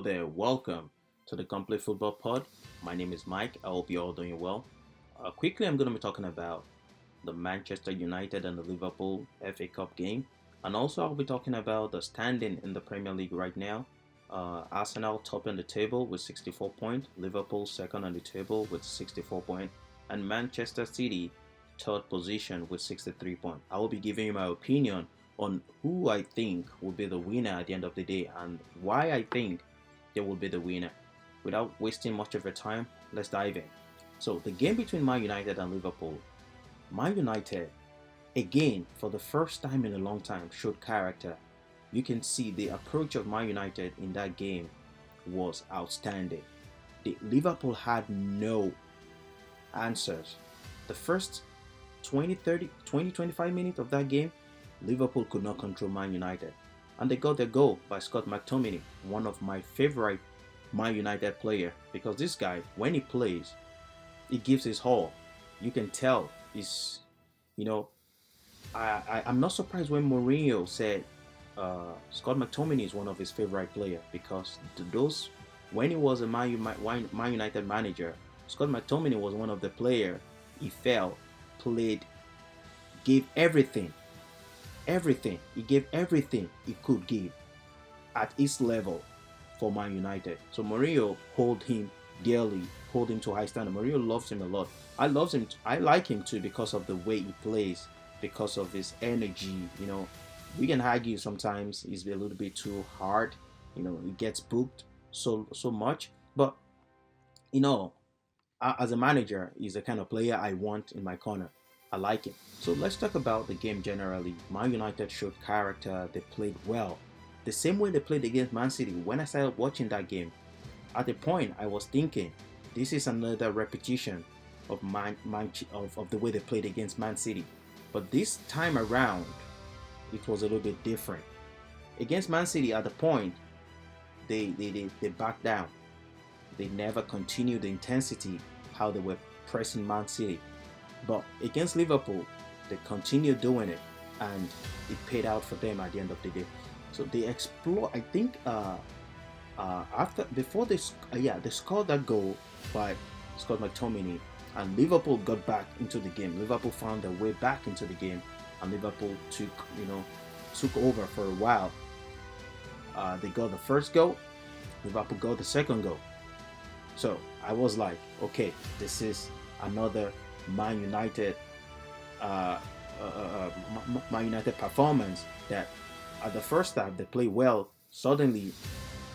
there, welcome to the Complete Football Pod. My name is Mike. I hope you're all doing well. Quickly, I'm going to be talking about the Manchester United and the Liverpool FA Cup game, and also I'll be talking about the standing in the Premier League right now. Arsenal top in the table with 64 points, Liverpool second on the table with 64 points, and Manchester City third position with 63 points. I will be giving you my opinion on who I think will be the winner at the end of the day and why I think they will be the winner. Without wasting much of your time, let's dive in. So, the game between Man United and Liverpool. Man United, again, for the first time in a long time, showed character. You can see the approach of Man United in that game was outstanding. The Liverpool had no answers. The first 25 minutes of that game, Liverpool could not control Man United. And they got their goal by Scott McTominay, one of my favorite Man United player, because this guy, when he plays, he gives his all. You can tell he's, I'm not surprised when Mourinho said Scott McTominay is one of his favorite players, because when he was a Man United manager, Scott McTominay was one of the players he felt played, gave everything. He gave everything he could give at his level for Man United. So Mourinho hold him dearly, hold him to a high standard. Mourinho loves him a lot. I like him too because of the way he plays, because of his energy. We can argue sometimes he's a little bit too hard. He gets booked so much. But as a manager, he's the kind of player I want in my corner. I like it. So let's talk about the game generally. Man United showed character. They played well. The same way they played against Man City. When I started watching that game, at the point I was thinking, this is another repetition of of the way they played against Man City. But this time around, it was a little bit different. Against Man City, at the point, they backed down. They never continued the intensity how they were pressing Man City. But against Liverpool, they continued doing it, and it paid out for them at the end of the day. So they explore. I think they scored that goal by Scott McTominay, and Liverpool got back into the game. Liverpool found their way back into the game, and Liverpool took over for a while. They got the first goal. Liverpool got the second goal. So I was like, okay, this is another Man United performance that at the first half they play well. Suddenly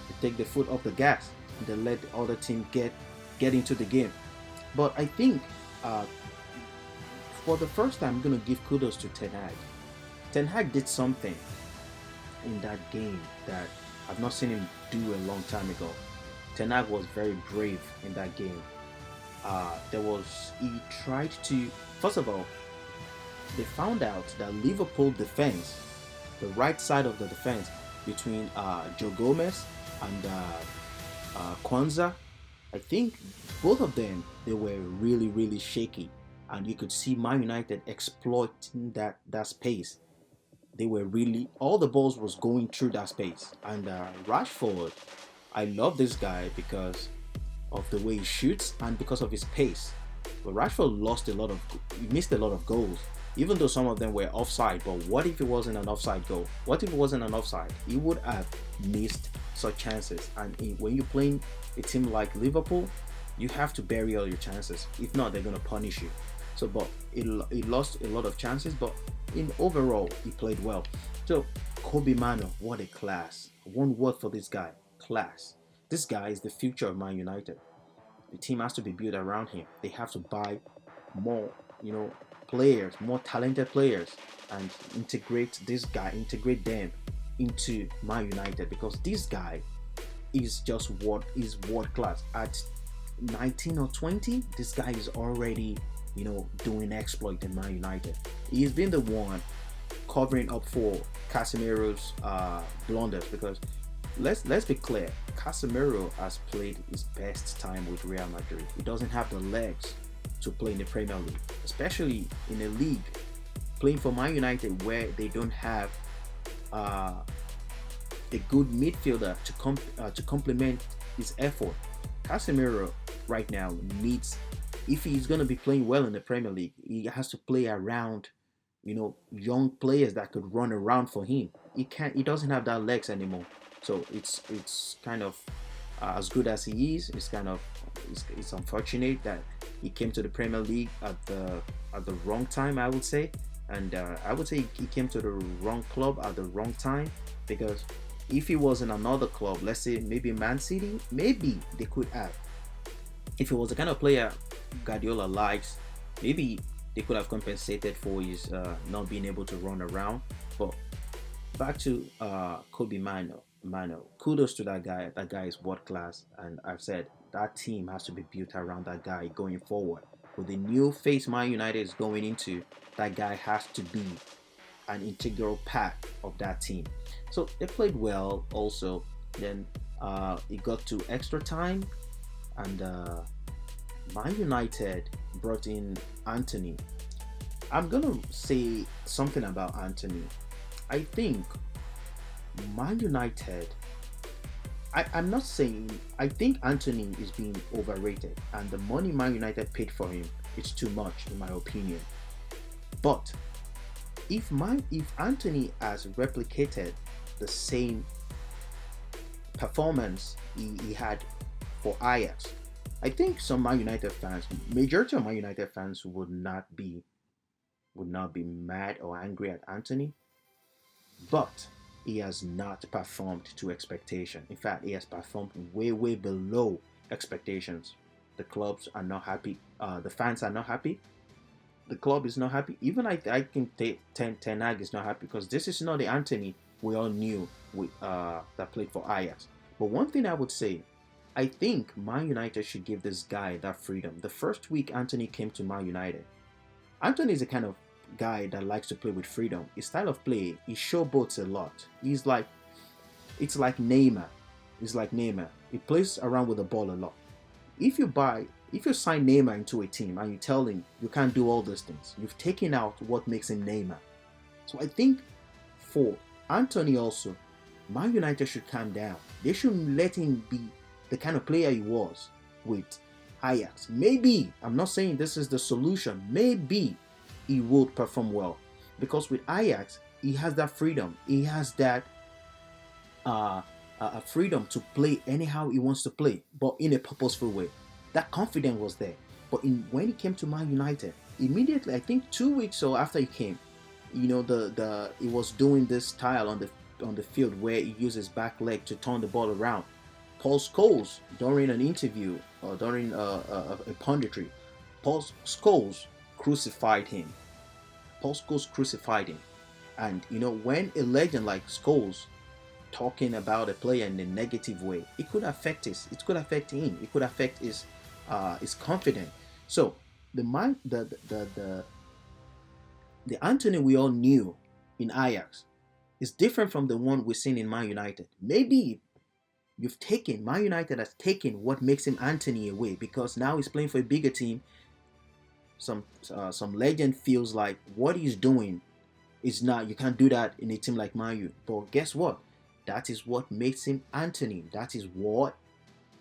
they take the foot off the gas and they let the other team get into the game. But I think for the first time I'm gonna give kudos to Ten Hag. Ten Hag did something in that game that I've not seen him do a long time ago. Ten Hag was very brave in that game. He tried to, first of all, they found out that Liverpool defense, the right side of the defense between Joe Gomez and Kwanzaa, I think both of them, they were really, really shaky. And you could see Man United exploiting that space. They were really, all the balls was going through that space. And Rashford, I love this guy because of the way he shoots and because of his pace. But Rashford missed a lot of goals, even though some of them were offside. But what if it wasn't an offside goal? What if it wasn't an offside? He would have missed such chances. And when you're playing a team like Liverpool, you have to bury all your chances. If not, they're going to punish you. So, but he lost a lot of chances, but overall, he played well. So, Kobe Mano, what a class. One word for this guy, class. This guy is the future of Man United. The team has to be built around him. They have to buy more, players, more talented players, and integrate them into Man United, because this guy is world class. At 19 or 20, this guy is already, doing exploit in Man United. He's been the one covering up for Casemiro's blunders, because let's be clear, Casemiro has played his best time with Real Madrid. He doesn't have the legs to play in the Premier League, especially in a league playing for Man United where they don't have a good midfielder to complement his effort. Casemiro right now needs, if he's going to be playing well in the Premier League, he has to play around, young players that could run around for him. He doesn't have that legs anymore. So it's kind of, as good as he is, it's unfortunate that he came to the Premier League at the wrong time, I would say. And I would say he came to the wrong club at the wrong time, because if he was in another club, let's say maybe Man City, maybe they could have. If he was the kind of player Guardiola likes, maybe they could have compensated for his not being able to run around. But back to Kobe Mano. Kudos to that guy. That guy is world class, and I've said that team has to be built around that guy going forward. With the new phase Man United is going into, that guy has to be an integral part of that team. So they played well also. Then it got to extra time, and Man United brought in Anthony. I'm gonna say something about Anthony. I think Man United, I'm not saying, I think Anthony is being overrated, and the money Man United paid for him is too much in my opinion. But if Anthony has replicated the same performance he had for Ajax, I think some Man United fans, majority of Man United fans, would not be mad or angry at Anthony. But he has not performed to expectation. In fact, he has performed way below expectations. The clubs are not happy. The fans are not happy. The club is not happy. Even I think Ten Hag is not happy, because this is not the Anthony we all knew that played for Ajax. But one thing I would say, I think Man United should give this guy that freedom. The first week Anthony came to Man United, Anthony is the kind of guy that likes to play with freedom. His style of play, he showboats a lot. It's like Neymar. He's like Neymar. He plays around with the ball a lot. If you sign Neymar into a team and you tell him you can't do all those things, you've taken out what makes him Neymar. So I think for Anthony also, Man United should calm down. They should let him be the kind of player he was with Ajax. Maybe, I'm not saying this is the solution, maybe he would perform well, because with Ajax he has that freedom. He has that freedom to play anyhow he wants to play, but in a purposeful way. That confidence was there. But when he came to Man United, immediately, I think 2 weeks or after he came, he was doing this style on the field where he uses back leg to turn the ball around. Paul Scholes, during an interview or during a punditry, Paul Scholes crucified him. And when a legend like Scholes talking about a player in a negative way, it could affect him. It could affect his confidence. So the Anthony we all knew in Ajax is different from the one we're seeing in Man United. Maybe Man United has taken what makes him Anthony away, because now he's playing for a bigger team. Some legend feels like what he's doing is not, you can't do that in a team like Man U. But guess what? That is what makes him Anthony. That is what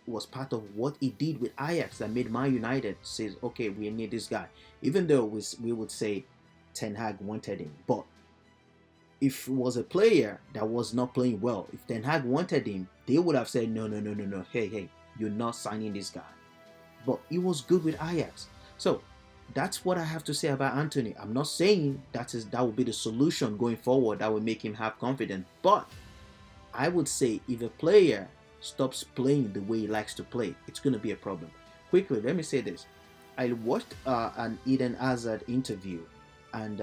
was part of what he did with Ajax that made Man United says, okay, we need this guy. Even though we would say Ten Hag wanted him. But if it was a player that was not playing well, if Ten Hag wanted him, they would have said, no. Hey, you're not signing this guy. But he was good with Ajax. So that's what I have to say about Anthony. I'm not saying that will be the solution going forward that will make him have confidence. But I would say if a player stops playing the way he likes to play, it's going to be a problem. Quickly, let me say this. I watched an Eden Hazard interview, and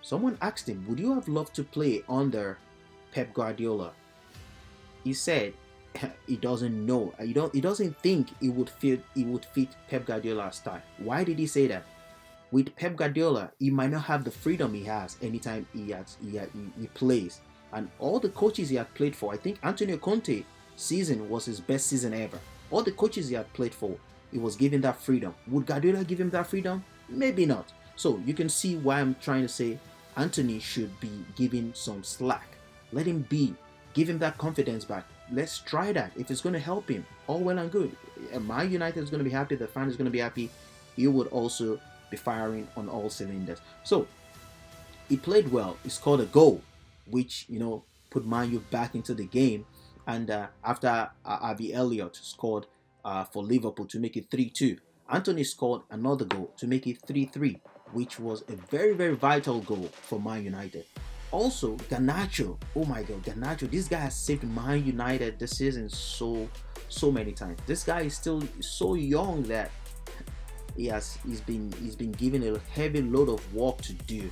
someone asked him, would you have loved to play under Pep Guardiola? He said he doesn't know. He doesn't think it would fit Pep Guardiola's style. Why did he say that? With Pep Guardiola, he might not have the freedom he has anytime he plays. And all the coaches he had played for, I think Antonio Conte season was his best season ever. All the coaches he had played for, he was given that freedom. Would Guardiola give him that freedom? Maybe not. So you can see why I'm trying to say Anthony should be given some slack. Let him be Give him that confidence back. Let's try that. If it's going to help him, all well and good. Man United is going to be happy. The fan is going to be happy. He would also be firing on all cylinders. So he played well. He scored a goal, which put Man U back into the game. And after Avi Elliott scored for Liverpool to make it 3-2, Anthony scored another goal to make it 3-3, which was a very, very vital goal for Man United. Also, Garnacho. Oh my God, Garnacho! This guy has saved Man United this season so many times. This guy is still so young that he's been given a heavy load of work to do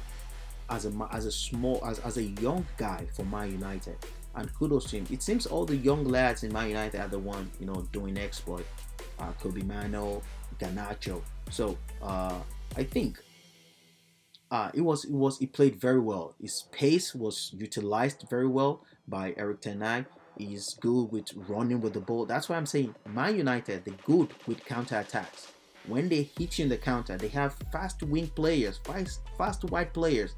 as a young guy for Man United, and kudos to him. It seems all the young lads in Man United are the one doing exploit. Kobe Mano, Garnacho. So I think he played very well. His pace was utilized very well by Eric Ten Hag. He's good with running with the ball. That's why I'm saying Man United, they're good with counter attacks. When they hit you in the counter, they have fast wing players, fast wide players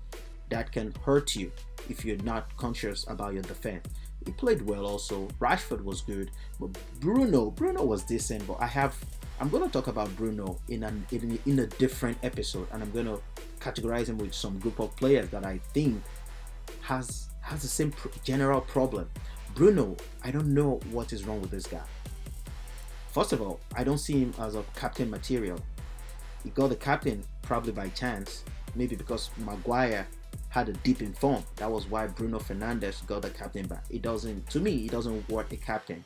that can hurt you if you're not conscious about your defense. He played well also. Rashford was good, but Bruno was decent. But I'm going to talk about Bruno in a different episode, and I'm going to categorize him with some group of players that I think has the same general problem. Bruno, I don't know what is wrong with this guy. First of all, I don't see him as a captain material. He got the captain probably by chance, maybe because Maguire had a dip in form. That was why Bruno Fernandes got the captain back. He doesn't work a captain.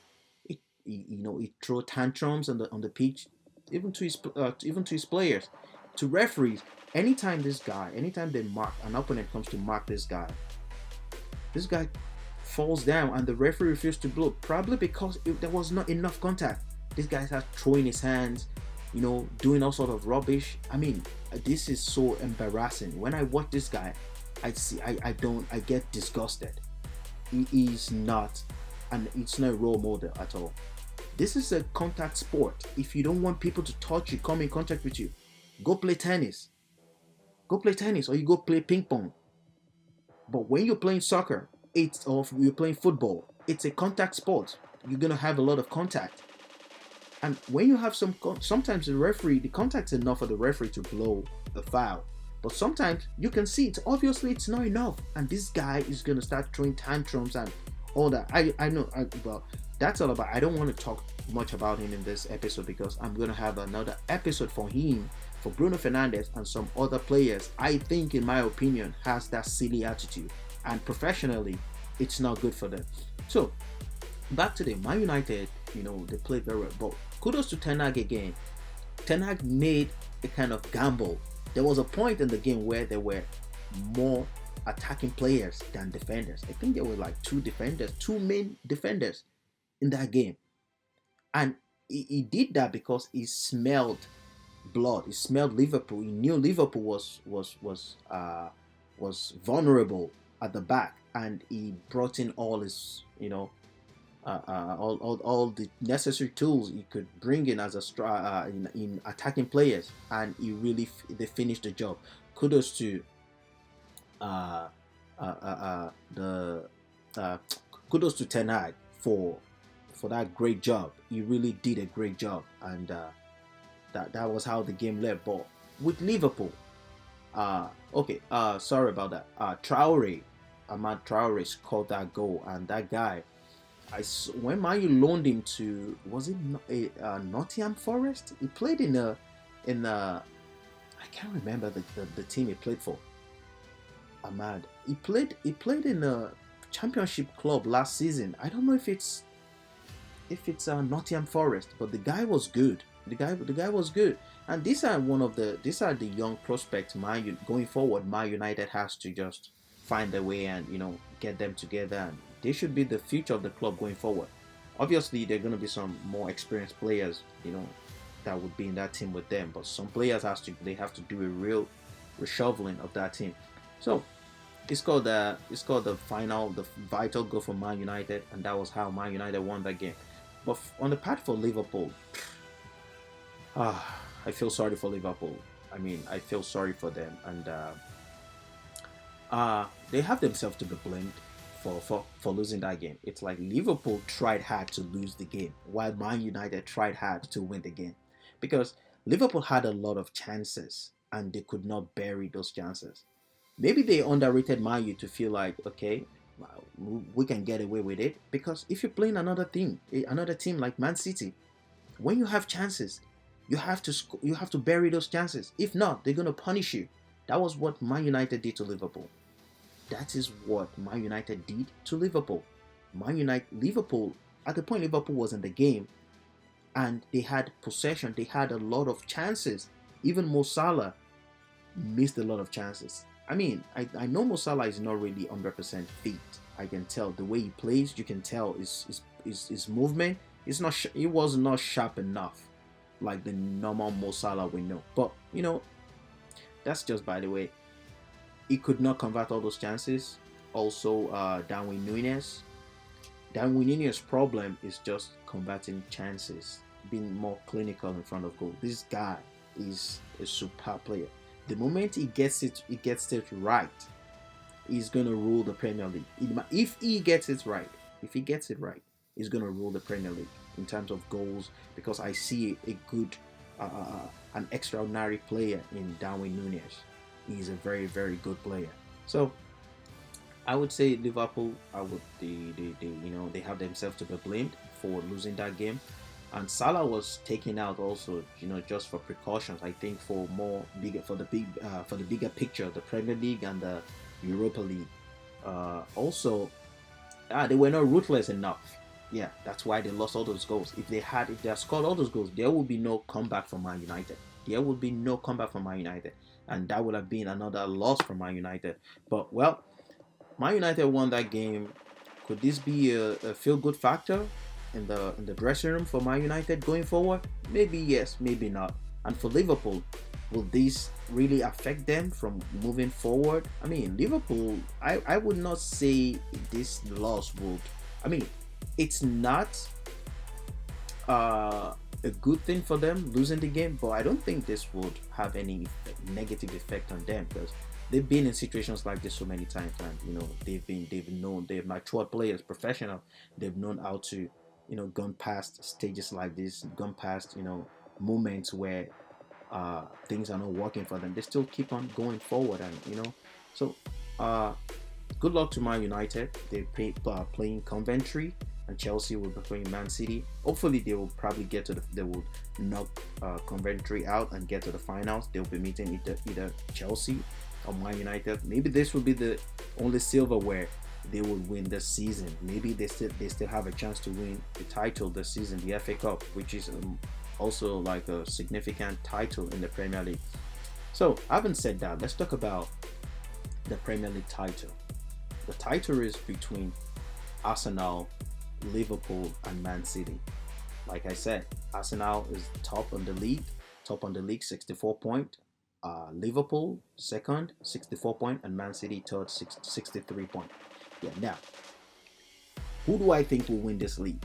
He throw tantrums on the pitch, even to his players, to referees. Anytime an opponent comes to mark this guy falls down and the referee refused to blow, probably because there was not enough contact. This guy starts throwing his hands, doing all sort of rubbish. I mean, this is so embarrassing. When I watch this guy, I get disgusted. He is not, and it's not a role model at all. This is a contact sport. If you don't want people to touch you, come in contact with you, go play tennis. Go play tennis, or you go play ping pong. But when you're playing soccer, or you're playing football, it's a contact sport. You're gonna have a lot of contact. And when you have sometimes the contact's enough for the referee to blow a foul. But sometimes you can see it. Obviously, it's not enough. And this guy is going to start throwing tantrums and all that. I know. Well, that's all about. I don't want to talk much about him in this episode because I'm going to have another episode for him, for Bruno Fernandes and some other players. I think, in my opinion, has that silly attitude. And professionally, it's not good for them. So, back to the Man United, they played very well. But kudos to Ten Hag again. Ten Hag made a kind of gamble. There was a point in the game where there were more attacking players than defenders. I think there were like two main defenders in that game. And he did that because he smelled blood. He smelled Liverpool. He knew Liverpool was vulnerable at the back, and he brought in all his, all the necessary tools he could bring in as in attacking players, and they finished the job. Kudos to kudos to Ten Hag for that great job. He really did a great job, and that was how the game left. But with Liverpool, sorry about that. Ahmad Traore scored that goal, and that guy, when Man U loaned him to, was it Nottingham Forest? He played in I can't remember the team he played for. Ahmad. He played in a championship club last season. I don't know if it's Nottingham Forest, but the guy was good. The guy was good. And these are the young prospects going forward. Man United has to just find a way and get them together, and they should be the future of the club going forward. Obviously, there are going to be some more experienced players, that would be in that team with them. But some players have to do a real reshuffling of that team. So it's called the vital goal for Man United, and that was how Man United won that game. But on the part for Liverpool, I feel sorry for Liverpool. I mean, I feel sorry for them, and they have themselves to be blamed for losing that game. It's like Liverpool tried hard to lose the game, while Man United tried hard to win the game, because Liverpool had a lot of chances and they could not bury those chances. Maybe they underrated Man U to feel like, okay, we can get away with it, because if you're playing another team like Man City, when you have chances, you have to bury those chances. If not, they're gonna punish you. That was what Man United did to Liverpool. That is what Man United did to Liverpool. Liverpool, at the point Liverpool was in the game and they had possession, they had a lot of chances. Even Mo Salah missed a lot of chances. I mean, I know Mo Salah is not really 100% fit. I can tell the way he plays. You can tell his movement. It was not sharp enough, like the normal Mo Salah we know. But that's just by the way. He could not convert all those chances. Also, Darwin Nunez. Darwin Nunez's problem is just converting chances, being more clinical in front of goal. This guy is a super player. The moment he gets it right, he's gonna rule the Premier League. If he gets it right, he's gonna rule the Premier League in terms of goals. Because I see a good, an extraordinary player in Darwin Nunez. He's a very, very good player. So I would say Liverpool, they have themselves to be blamed for losing that game. And Salah was taken out also, just for precautions. I think for the bigger picture, the Premier League and the Europa League. Also, they were not ruthless enough. Yeah, that's why they lost all those goals. If they had scored all those goals, there would be no comeback from Man United. And that would have been another loss for Man United. But well, Man United won that game. Could this be a feel-good factor in the dressing room for Man United going forward? Maybe yes, maybe not. And for Liverpool, will this really affect them from moving forward? I mean, Liverpool, I would not say this loss would. I mean, it's not a good thing for them losing the game, but I don't think this would have any negative effect on them, because they've been in situations like this so many times, and they've matured players, professional. They've known how to gone past stages like this, gone past moments where things are not working for them. They still keep on going forward, and so good luck to Man United. Playing Coventry, and Chelsea will be playing Man City. Hopefully they will probably they will knock Coventry out and get to the finals. They'll be meeting either Chelsea or Man United. Maybe this will be the only silverware they will win this season. Maybe they still have a chance to win the title this season, the FA Cup, which is also like a significant title in the Premier League. So having said that, let's talk about the Premier League title. The title is between Arsenal, Liverpool, and Man City. Like I said, Arsenal is top on the league, 64 points. Liverpool second, 64 points, and Man City third, 63 points. Yeah. Now, who do I think will win this league?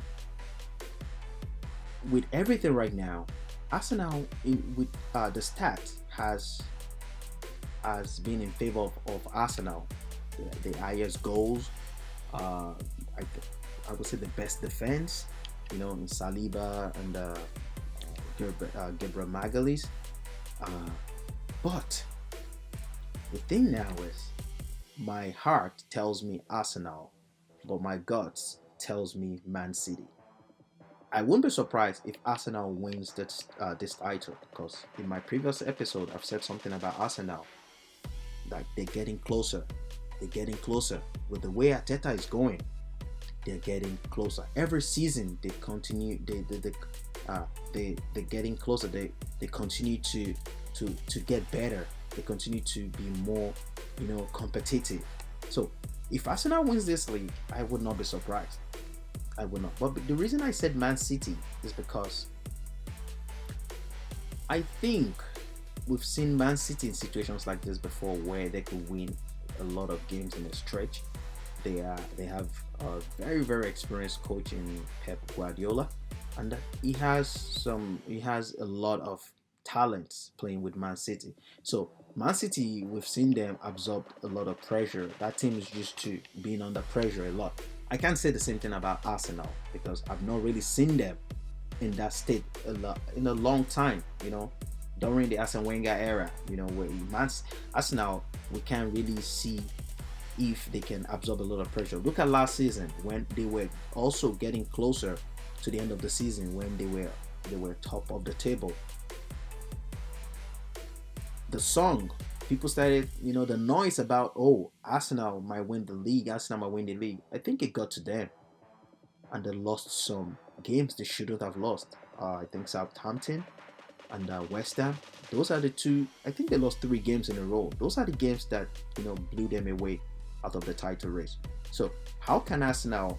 With everything right now, Arsenal with the stats has been in favor of Arsenal. The highest goals, I would say the best defense, in Saliba and Gabriel Magalhaes. But the thing now is, my heart tells me Arsenal, but my guts tells me Man City. I wouldn't be surprised if Arsenal wins this title, because in my previous episode I've said something about Arsenal, like they're getting closer. With the way Arteta is going. They're getting closer every season. They continue. They're getting closer. They continue to get better. They continue to be more, competitive. So if Arsenal wins this league, I would not be surprised. I would not. But the reason I said Man City is because I think we've seen Man City in situations like this before, where they could win a lot of games in a stretch. They have a very, very experienced coach in Pep Guardiola, and he has a lot of talents playing with Man City. So Man City, we've seen them absorb a lot of pressure. That team is used to being under pressure a lot. I can't say the same thing about Arsenal because I've not really seen them in that state in a long time. During the Arsene Wenger era, where Arsenal, we can't really see if they can absorb a lot of pressure. Look at last season when they were also getting closer to the end of the season when they were top of the table. The song, people started, the noise about, oh, Arsenal might win the league, Arsenal might win the league. I think it got to them, and they lost some games they shouldn't have lost. I think Southampton and West Ham. Those are the two. I think they lost 3 games in a row. Those are the games that blew them away out of the title race. So how can Arsenal,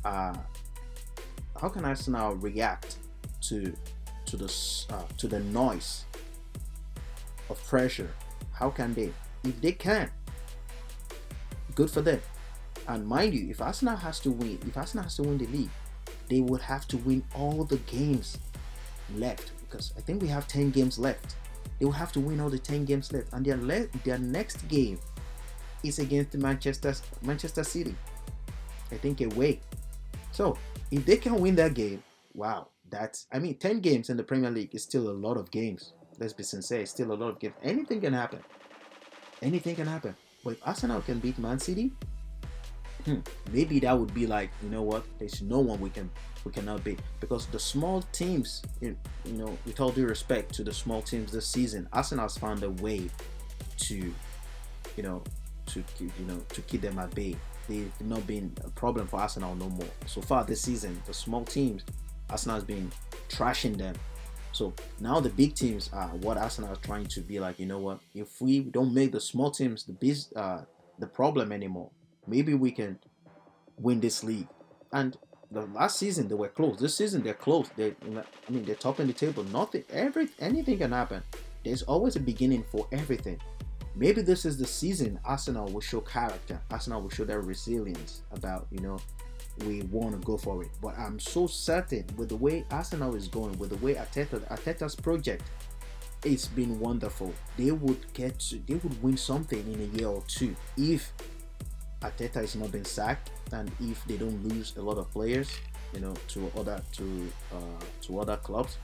uh, react to the noise of pressure? How can they? If they can, good for them. And mind you, if Arsenal has to win the league, they would have to win all the games left, because I think we have 10 games left. They will have to win all the 10 games left, and their next game is against Manchester City, I think, away. So if they can win that game, wow, 10 games in the Premier League is still a lot of games. Let's be sincere, it's still a lot of games. Anything can happen. Anything can happen. But if Arsenal can beat Man City, maybe that would be like, you know what? There's no one we cannot beat, because the small teams, with all due respect to the small teams this season, Arsenal's found a way to, to keep them at bay. They've not been a problem for Arsenal no more. So far this season, the small teams, Arsenal has been trashing them. So now the big teams are what Arsenal is trying to be like. You know what? If we don't make the small teams the problem anymore, maybe we can win this league. And the last season they were close. This season they're close. They're topping the table. Anything can happen. There's always a beginning for everything. Maybe this is the season Arsenal will show character. Arsenal will show their resilience about, we want to go for it. But I'm so certain with the way Arsenal is going, with the way Arteta's project, it's been wonderful. They would win something in a year or two if Arteta is not being sacked, and if they don't lose a lot of players, to other clubs.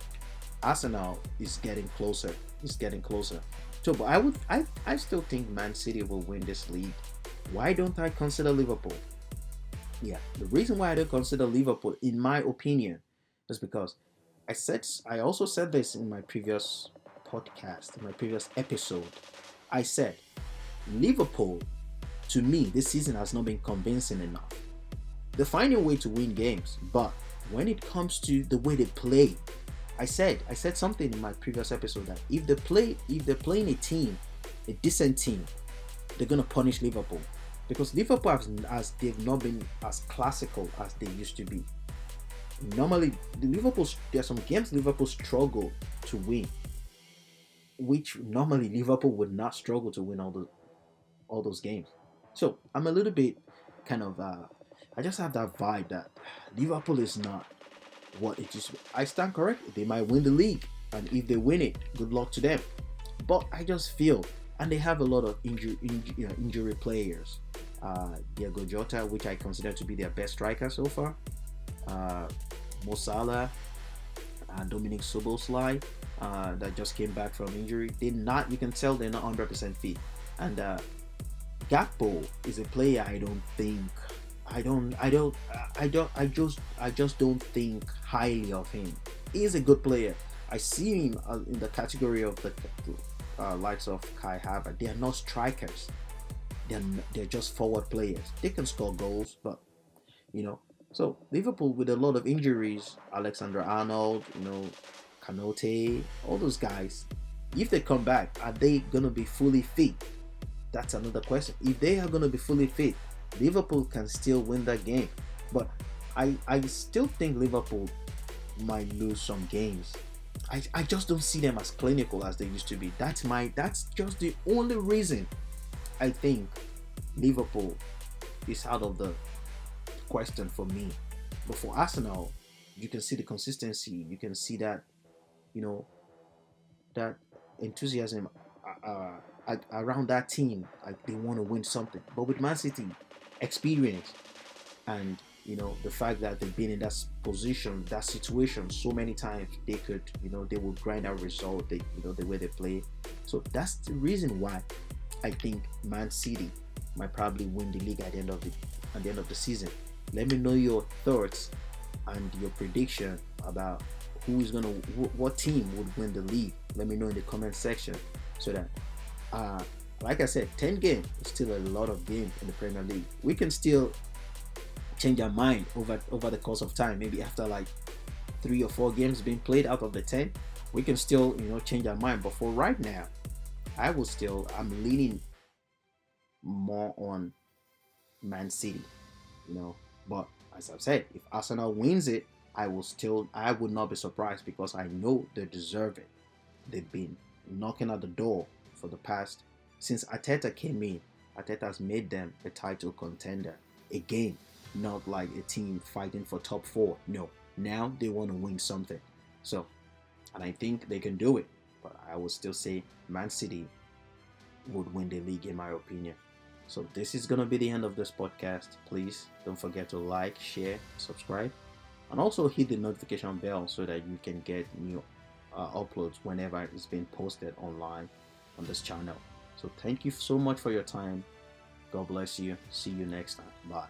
Arsenal is getting closer. It's getting closer. So, but I still think Man City will win this league. Why don't I consider Liverpool? Yeah, the reason why I don't consider Liverpool, in my opinion, is because I also said this in my previous podcast, in my previous episode. I said Liverpool, to me, this season has not been convincing enough. They're finding a way to win games, but when it comes to the way they play, I said something in my previous episode that if they're playing a decent team, they're gonna punish Liverpool, because Liverpool they've not been as classical as they used to be. Normally, there are some games Liverpool struggle to win, which normally Liverpool would not struggle to win all those games. So I'm a little bit kind of I just have that vibe that Liverpool is not what it is. I stand corrected. They might win the league, and if they win it, good luck to them. But I just feel, and they have a lot of injury players. Diego Jota, which I consider to be their best striker so far. Mo Salah and Dominic Szoboszlai, that just came back from injury. You can tell they're not 100% fit. And Gakpo is a player I just don't think highly of him. He's a good player. I see him in the category of the likes of Kai Havertz. They are not strikers. They're just forward players. They can score goals, but So Liverpool, with a lot of injuries, Alexander-Arnold, Kanote, all those guys, if they come back, are they gonna be fully fit? That's another question. If they are gonna be fully fit, Liverpool can still win that game. But I still think Liverpool might lose some games. I just don't see them as clinical as they used to be. That's just the only reason I think Liverpool is out of the question for me. But for Arsenal, you can see the consistency. You can see that, that enthusiasm around that team. Like they want to win something. But with Man City, experience and the fact that they've been in that position, that situation so many times, they could, they would grind out result. They, the way they play. So that's the reason why I think Man City might probably win the league at the end of the season. Let me know your thoughts and your prediction about what team would win the league. Let me know in the comment section so that, like I said, 10 games is still a lot of games in the Premier League. We can still change our mind over the course of time. Maybe after like 3 or 4 games being played out of the 10, we can still change our mind. But for right now, I'm leaning more on Man City, But as I've said, if Arsenal wins it, I would not be surprised because I know they deserve it. They've been knocking at the door for the past since Arteta came in. Arteta has made them a title contender again, not like a team fighting for top 4. No, now they want to win something. So, and I think they can do it. But I would still say Man City would win the league in my opinion. So this is going to be the end of this podcast. Please don't forget to like, share, subscribe, and also hit the notification bell so that you can get new uploads whenever it's being posted online on this channel. So thank you so much for your time. God bless you. See you next time. Bye.